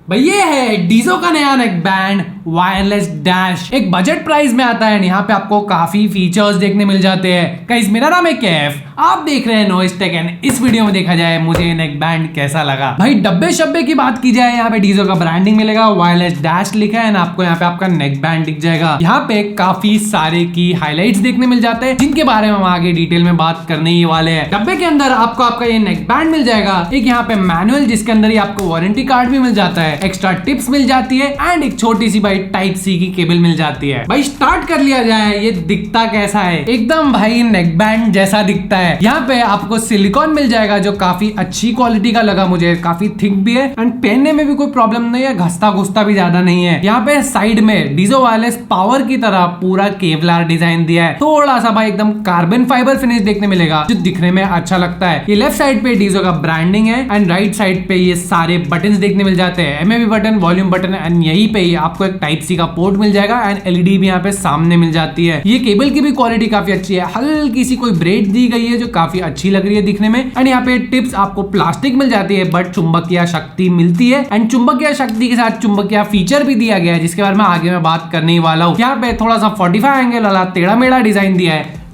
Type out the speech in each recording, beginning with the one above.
भाई ये है डीजो का नया नेक बैंड वायरलेस डैश। एक बजट प्राइस में आता है। यहाँ पे आपको काफी फीचर्स देखने मिल जाते हैं। गाइस मेरा नाम है कैफ, आप देख रहे हैं नॉइज टेक एंड इस वीडियो में देखा जाए मुझे नेक बैंड कैसा लगा। भाई डब्बे शब्बे की बात की जाए, यहाँ पे डीजो का ब्रांडिंग मिलेगा, वायरलेस डैश लिखा है, आपको यहाँ पे आपका नेक बैंड दिख जाएगा। यहाँ पे काफी सारे की हाइलाइट्स देखने मिल जाते हैं जिनके बारे में हम आगे डिटेल में बात करने ही वाले हैं। डब्बे के अंदर आपको आपका ये नेक बैंड मिल जाएगा, एक यहाँ पे मैनुअल जिसके अंदर ही आपको वारंटी कार्ड भी मिल जाता है, एक्स्ट्रा टिप्स मिल जाती है एंड एक छोटी सी भाई टाइप सी की केबल मिल जाती है। भाई स्टार्ट कर लिया जाए, ये दिखता कैसा है, एकदम भाई नेक बैंड जैसा दिखता है। यहाँ पे आपको सिलिकॉन मिल जाएगा जो काफी अच्छी क्वालिटी का लगा मुझे, काफी थिक भी है एंड पहनने में भी कोई प्रॉब्लम नहीं है, घसता घुसता भी ज्यादा नहीं है। यहाँ पे साइड में डीजो वायरलेस पावर की तरह पूरा केवलार डिजाइन दिया है, थोड़ा सा भाई एकदम कार्बन फाइबर फिनिश देखने मिलेगा जो दिखने में अच्छा लगता है। ये लेफ्ट साइड पे डीजो का ब्रांडिंग है एंड राइट साइड पे ये सारे बटन देखने मिल जाते हैं, MAV button, volume button and यहीं पे ही आपको एक टाइप सी का पोर्ट मिल जाएगा एंड एलईडी भी यहाँ पे सामने मिल जाती है। ये केबल की भी क्वालिटी काफी अच्छी है, हल्की सी कोई ब्रेड दी गई है जो काफी अच्छी लग रही है दिखने में एंड यहाँ पे टिप्स आपको प्लास्टिक मिल जाती है बट चुंबकीय शक्ति मिलती है एंड चुंबकीय शक्ति के साथ चुंबकीय फीचर भी दिया गया है जिसके बारे में आगे मैं बात करने ही वाला हूँ। यहाँ पे थोड़ा सा 45 एंगल वाला टेढ़ा मेढ़ा डिजाइन दिया है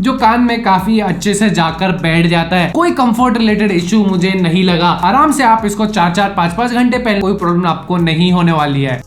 जो कान में काफी अच्छे से जाकर बैठ जाता है। कोई कंफर्ट रिलेटेड इश्यू मुझे नहीं लगा, आराम से आप इसको 4-4, 5-5 घंटे पहले कोई प्रॉब्लम आपको नहीं होने वाली है।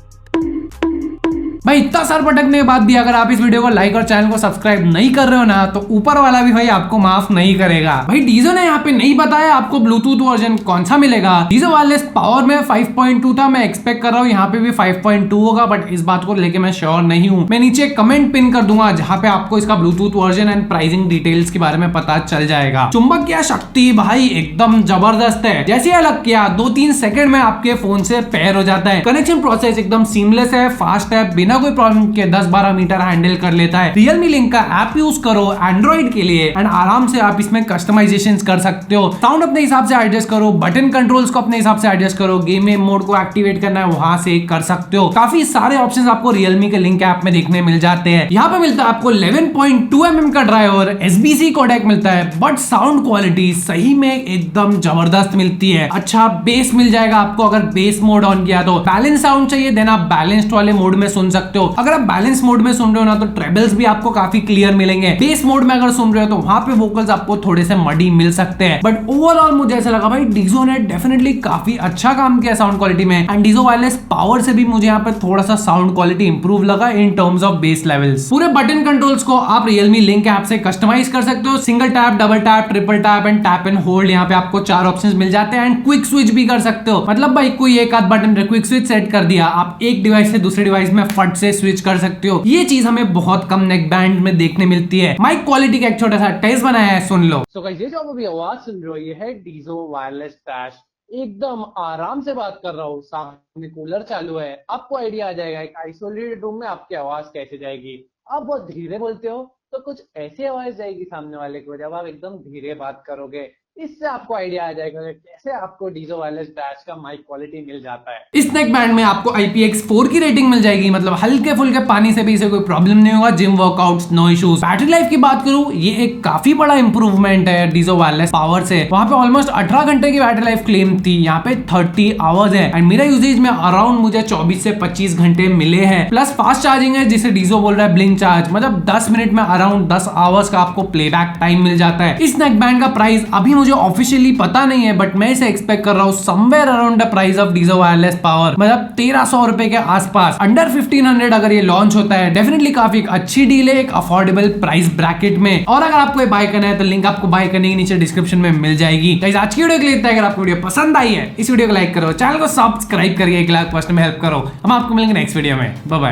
भाई इतना सर पटकने के बाद भी अगर आप इस वीडियो को लाइक और चैनल को सब्सक्राइब नहीं कर रहे हो ना तो ऊपर वाला भी भाई आपको माफ नहीं करेगा। भाई डीजो ने यहाँ पे नहीं बताया आपको ब्लूटूथ वर्जन कौन सा मिलेगा। डीजो वायरलेस पावर में 5.2 था, मैं एक्सपेक्ट कर रहा हूँ यहाँ पे भी 5.2 होगा बट इस बात को लेके मैं श्योर नहीं हूँ। मैं नीचे कमेंट पिन कर दूंगा जहाँ पे आपको इसका Bluetooth version and pricing details के बारे में पता चल जाएगा। चुंबकीय शक्ति भाई एकदम जबरदस्त है, जैसे अलग किया 2-3 सेकंड में आपके फोन से पेयर हो जाता है। कनेक्शन प्रोसेस एकदम सीमलेस है, फास्ट है, बिना कोई प्रॉब्लम के 10-12 मीटर हैंडल कर लेता है। रियलमी लिंक का ऐप यूज करो एंड्रॉइड के लिए एंड आराम से आप इसमें कस्टमाइजेशन कर सकते हो। साउंड अपने हिसाब से एडजस्ट करो, बटन कंट्रोल्स को अपने हिसाब से एडजस्ट करो, गेम मोड को एक्टिवेट करना है वहां से कर सकते हो। काफी सारे ऑप्शंस आपको रियलमी के लिंक ऐप में देखने मिल जाते हैं। यहाँ पे मिलता है आपको 11.2 mm का ड्राइवर, SBC कोडेक मिलता है बट साउंड क्वालिटी सही में एकदम जबरदस्त मिलती है। अच्छा बेस मिल जाएगा आपको, अगर बेस मोड ऑन किया तो बैलेंस साउंड चाहिए देन आप बैलेंस्ड वाले मोड में सुन सकते हो। अगर आप बैलेंस मोड में सुन रहे हो ना तो ट्रेबल्स भी आपको काफी क्लियर मिलेंगे। बेस मोड में अगर सुन रहे हो तो वहां पे वोकल्स आपको थोड़े से मडी मिल सकते हैं बट ओवरऑल मुझे ऐसा लगा भाई डीजो ने डेफिनेटली काफी अच्छा काम किया साउंड क्वालिटी में एंड डीजो वायरलेस पावर से भी मुझे यहाँ पे थोड़ा सा साउंड क्वालिटी इंप्रूव लगा in terms of base levels. पूरे बटन कंट्रोल्स को आप रियलमी लिंक ऐप से कस्टमाइज कर सकते हो, single tap, double tap, triple tap and tap and hold. यहाँ पे आपको 4 ऑप्शंस मिल जाते हैं एंड क्विक स्विच भी कर सकते हो। मतलब भाई कोई एक आध बटन पे क्विक स्विच सेट कर दिया, आप एक डिवाइस से दूसरे डिवाइस में फट से स्विच कर सकते हो। ये चीज हमें बहुत कम नेक बैंड में देखने मिलती है। माइक क्वालिटी का एक छोटा सा टेस्ट बनाया है, सुन लो। सो गाइस ये जो आप अभी आवाज सुन रहे हो ये है डीजो वायरलेस डैश। एकदम आराम से बात कर रहा हूँ, सामने कूलर चालू है, आपको आइडिया आ जाएगा एक आइसोलेटेड रूम में आपकी आवाज कैसे जाएगी। आप बहुत धीरे बोलते हो तो कुछ ऐसी आवाज जाएगी सामने वाले को जब आप एकदम धीरे बात करोगे। इससे आपको आइडिया आ जाएगा कि कैसे आपको डीजो वायरलेस डैश का माइक क्वालिटी मिल जाता है। इस नेक बैंड में आपको IPX4 की रेटिंग मिल जाएगी, मतलब हल्के फुल्के पानी से भी इसे कोई प्रॉब्लम नहीं होगा। Gym workouts no issues. Battery life की बात करूं ये एक काफी बड़ा इंप्रूवमेंट है डीजो वायरलेस पावर से। वहां पे ऑलमोस्ट 18 घंटे की बैटरी लाइफ क्लेम थी, यहाँ पे 30 आवर्स है एंड मेरा यूजेज में अराउंड मुझे 24 से 25 घंटे मिले हैं। प्लस फास्ट चार्जिंग है जिसे डीजो बोल रहा है ब्लिंक चार्ज, मतलब 10 मिनट में अराउंड 10 आवर्स का आपको प्लेबैक टाइम मिल जाता है। इस नेक बैंड का प्राइस अभी मुझे ऑफिशियली पता नहीं है बट मैं इसे एक्सपेक्ट कर रहा हूँ somewhere around the price of डीजो wireless power, मतलब 1300 रुपए के आसपास। अंडर 1500 अगर ये लॉन्च होता है डेफिनेटली काफी एक अच्छी डील है, एक अफोर्डेबल प्राइस ब्रैकेट में। और अगर आपको बाय करना है तो लिंक आपको बाय करने के नीचे डिस्क्रिप्शन में मिल जाएगी। गाइस आज की वीडियो के लिए इतना है। अगर आपको वीडियो पसंद आई है इस वीडियो को लाइक करो, चैनल को सब्सक्राइब करके 1 लाख पोस्ट में हेल्प करो। हम आपको मिलेंगे नेक्स्ट वीडियो में। Bye bye.